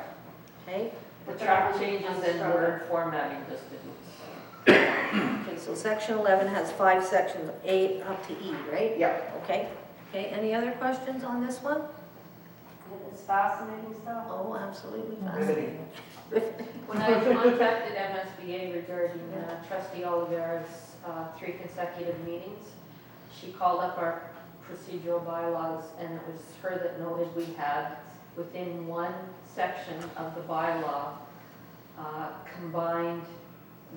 S1: Okay,
S5: the track changes in word formatting just didn't.
S1: okay, so section 11 has 5 sections, A up to E, right?
S4: Yeah.
S1: Okay, okay, any other questions on this one?
S7: It's fascinating stuff.
S1: Oh, absolutely
S4: Riveting.
S1: fascinating.
S5: When I contacted MSBA regarding trustee Oliver's 3 consecutive meetings, she called up our procedural bylaws, and it was her that noted we had within one section of the bylaw combined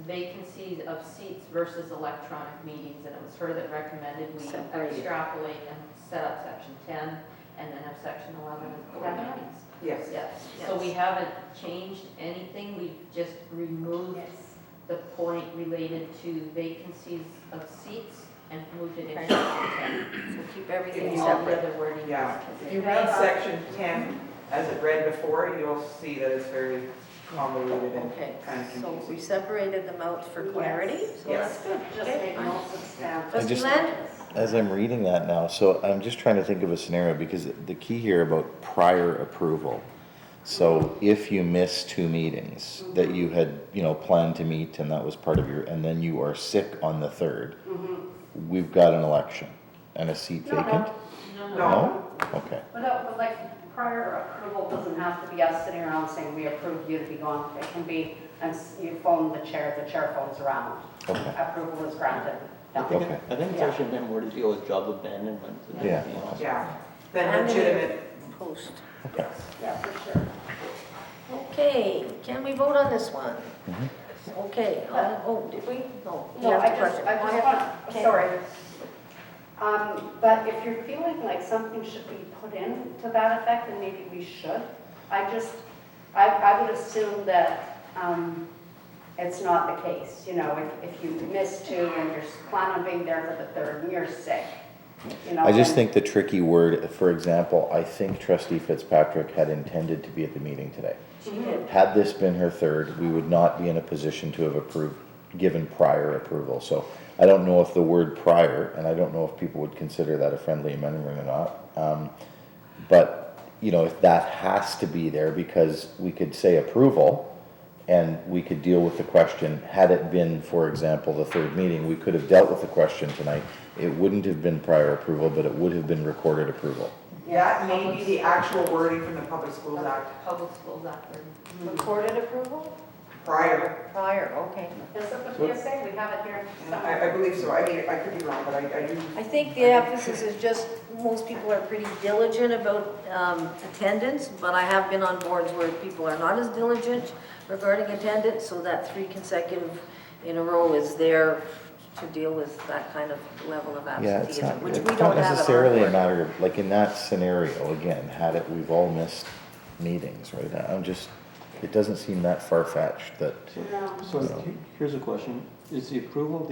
S5: vacancies of seats versus electronic meetings, and it was her that recommended we
S1: Separate it.
S5: extrapolate and set up section 10 and then have section 11 as board
S7: Yeah.
S5: meetings.
S4: Yes.
S5: Yes, so we haven't changed anything, we've just removed the point related to vacancies of seats and moved it into
S1: Okay.
S5: section
S1: So keep
S5: 10.
S1: everything
S5: And all the
S1: separate.
S5: other wording.
S4: Yeah. If you read section 10 as it read before, you'll see that it's very convoluted and
S1: Okay,
S4: kind of
S1: so we
S4: confusing.
S1: separated them out for clarity, so
S4: Yes.
S1: that's good.
S7: Just
S1: Okay,
S7: made
S1: fine.
S7: no substantial.
S1: Trustee
S2: just-
S1: Land?
S2: As I'm reading that now, so I'm just trying to think of a scenario, because the key here about prior approval. So if you miss 2 meetings that you had, planned to meet, and that was part of and then you are sick on the 3rd, we've got an election and a seat
S7: No, no.
S2: vacant?
S4: No.
S2: Okay.
S7: But like, prior approval doesn't have to be us sitting around saying we approve you to be gone. It can be, and you phone the chair phones around.
S2: Okay.
S7: Approval is granted,
S6: I think,
S2: Okay.
S6: I think it's
S7: Yeah.
S6: actually been more to deal with job abandonment and
S2: Yeah.
S6: everything else.
S4: Yeah, then
S1: And
S4: legitimate.
S1: Post.
S7: Yeah, for sure.
S1: Okay, can we vote on this one? Okay, oh, did we? No. you
S7: No,
S1: have
S7: I
S1: the
S7: just
S1: question.
S7: want,
S1: Okay.
S7: sorry. But if you're feeling like something should be put in to that effect, then maybe we should. I would assume that, it's not the case, you know, if you miss two and you're planning on being there for the third and you're sick, you know.
S2: I just
S7: then-
S2: think the tricky word, for example, I think trustee Fitzpatrick had intended to be at the meeting today.
S1: She did.
S2: Had this been her third, we would not be in a position to have given prior approval. So I don't know if the word prior, and I don't know if people would consider that a friendly amendment or not. But, you know, if that has to be there, because we could say approval, and we could deal with the question, had it been, for example, the third meeting, we could have dealt with the question tonight. It wouldn't have been prior approval, but it would have been recorded approval.
S4: That may be the actual wording from the Public Schools Act,
S8: Public Schools Act.
S1: Recorded approval?
S4: prior.
S1: Prior, okay.
S7: Is it the PSA? We have it here
S4: I
S7: somewhere.
S4: believe so, I mean, I could be wrong, but I do.
S1: I think the emphasis is just, most people are pretty diligent about attendance, but I have been on boards where people are not as diligent regarding attendance, so that 3 consecutive in a row is there to deal with that kind of level of
S2: Yeah, it's
S1: absenteeism,
S2: not,
S1: which we
S2: it's
S1: don't
S2: not
S1: have at our
S2: necessarily a
S1: board.
S2: matter of, like in that scenario, again, had it, we've all missed meetings, right? I'm just, it doesn't seem that far-fetched that,
S7: No.
S6: So here's a question, is the approval of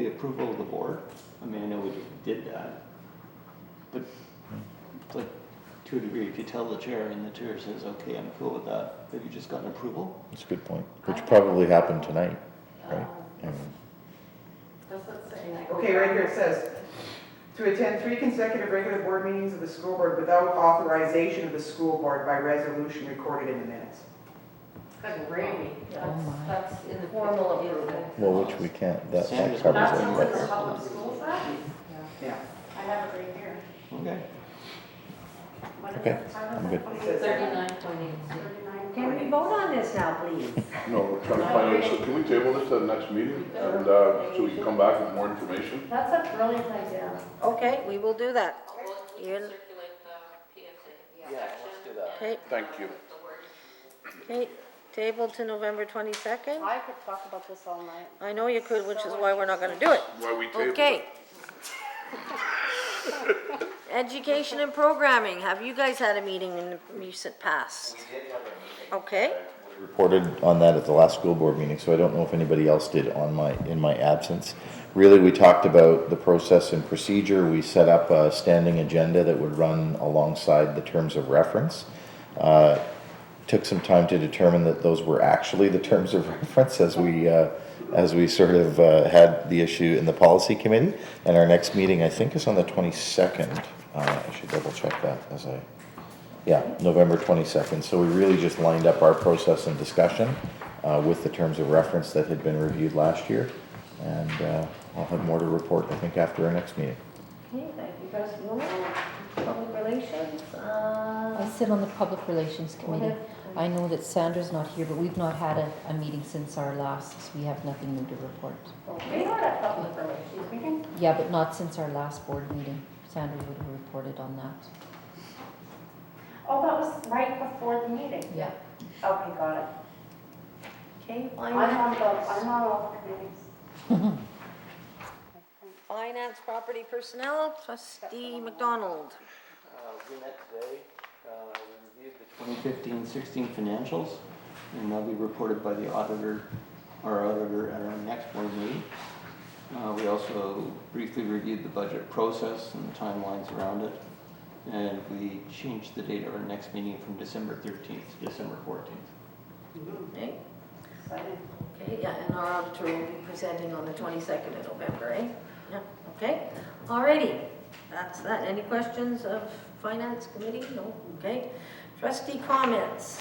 S6: the board? I mean, I know we did that, but like, to a degree, if you tell the chair and the chair says, okay, I'm cool with that, have you just gotten approval?
S2: it's a good point, which probably happened tonight, right?
S7: Does it say?
S4: Okay, right here it says, to attend 3 consecutive regular board meetings of the school board without authorization of the school board by resolution recorded in the minutes.
S7: Good gravy.
S1: That's informal approval.
S2: Well, which we can't, that
S6: Sandra's
S2: covers
S7: That's
S2: it.
S7: what's in the Public Schools Act?
S4: Yeah.
S7: I have it right here.
S6: Okay.
S7: What is
S2: Okay,
S7: it?
S2: I'm good.
S4: It says-
S7: 39.8.
S1: Can we vote on this now, please?
S3: No, we're trying to find out, so can we table this to the next meeting, and, so we can come back with more information?
S7: That's a brilliant idea.
S1: Okay, we will do that. You'll-
S5: Circulate the PSA.
S6: Yeah, let's do that.
S1: Okay,
S3: Thank you.
S1: okay, table to November 22nd.
S7: I could talk about this all night.
S1: I know you could, which is why we're not gonna do it.
S3: Why we table
S1: Okay.
S3: it?
S1: Education and programming, have you guys had a meeting in the recent past? Okay,
S2: Reported on that at the last school board meeting, so I don't know if anybody else did in my absence. Really, we talked about the process and procedure. We set up a standing agenda that would run alongside the terms of reference. Took some time to determine that those were actually the terms of reference as we sort of had the issue in the policy committee. And our next meeting, I think, is on the 22nd. I should double check that November 22nd. So we really just lined up our process and discussion with the terms of reference that had been reviewed last year. And I'll have more to report, I think, after our next meeting.
S1: okay, thank you, trustee Woolman. Public relations,
S8: I sit on the Public Relations Committee.
S1: ahead.
S8: I know that Sandra's not here, but we've not had a meeting since our last, we have nothing new to report.
S7: We had a public relations meeting.
S8: Yeah, but not since our last board meeting. Sandra would have reported on that.
S7: Oh, that was right before the meeting.
S8: Yeah.
S7: Okay, got it.
S1: Okay,
S7: I'm on all the committees.
S1: finance, property, personnel, trustee McDonald.
S6: We met today, we reviewed the 2015-16 financials, and they'll be reported by the auditor, our auditor at our next board meeting. We also briefly reviewed the budget process and the timelines around it, and we changed the date of our next meeting from December 13th to December 14th.
S1: Okay,
S7: Exciting.
S1: okay, yeah, and our auditor will be presenting on the 22nd of November, eh? Yeah, okay, alrighty, that's that. Any questions of finance committee? No, okay. Trustee comments,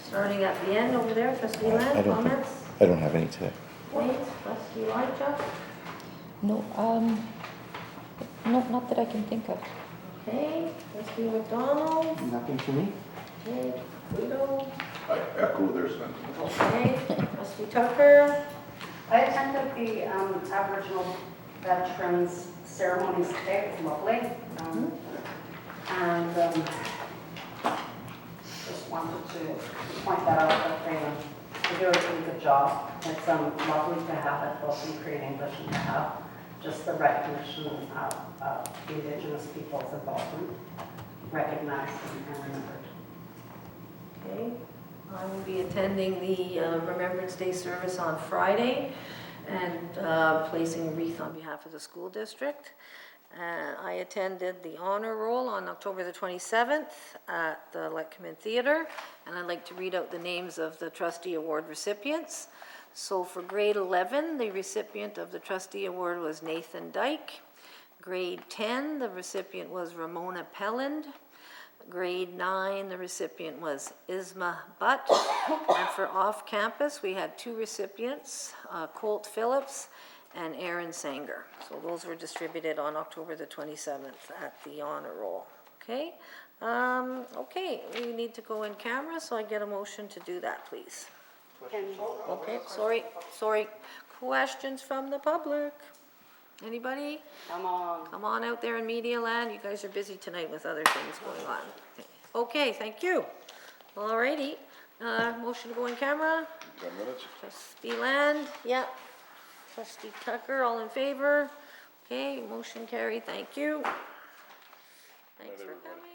S1: starting at the end over there, trustee
S2: I
S1: Land,
S2: don't think-
S1: comments?
S2: I don't have any today.
S1: Okay, trustee Elijah?
S8: No, no, not that I can think of.
S1: Okay, trustee McDonald?
S6: Nothing for me?
S1: Okay, Guido?
S3: I echo their sentiments.
S1: Okay, trustee Tucker?
S7: I attended the Aboriginal veterans ceremonies today. It was lovely. And just wanted to point that out, that they do a really good job. It's lovely to have it, both in Cree and English, and to have just the recognition of the Indigenous people's involvement recognized and remembered.
S1: Okay, I will be attending the Remembrance Day service on Friday and placing a wreath on behalf of the school district. I attended the honor roll on October the 27th at the Letcomb Theatre, and I'd like to read out the names of the trustee award recipients. So for grade 11, the recipient of the trustee award was Nathan Dyke. Grade 10, the recipient was Ramona Pelland. Grade 9, the recipient was Isma Butt. And for off-campus, we had 2 recipients, Colt Phillips and Aaron Sanger. So those were distributed on October the 27th at the honor roll. Okay? Okay, we need to go in camera, so I get a motion to do that, please. Okay, sorry. Questions from the public? Anybody?
S7: Come on.
S1: Come on out there in media land. You guys are busy tonight with other things going on. Okay, thank you. All righty. Motion to go in camera.
S3: 10 minutes?
S1: Trustee Land, yeah. Trustee Tucker, all in favor? Okay, motion carried. Thank you. Thanks for coming.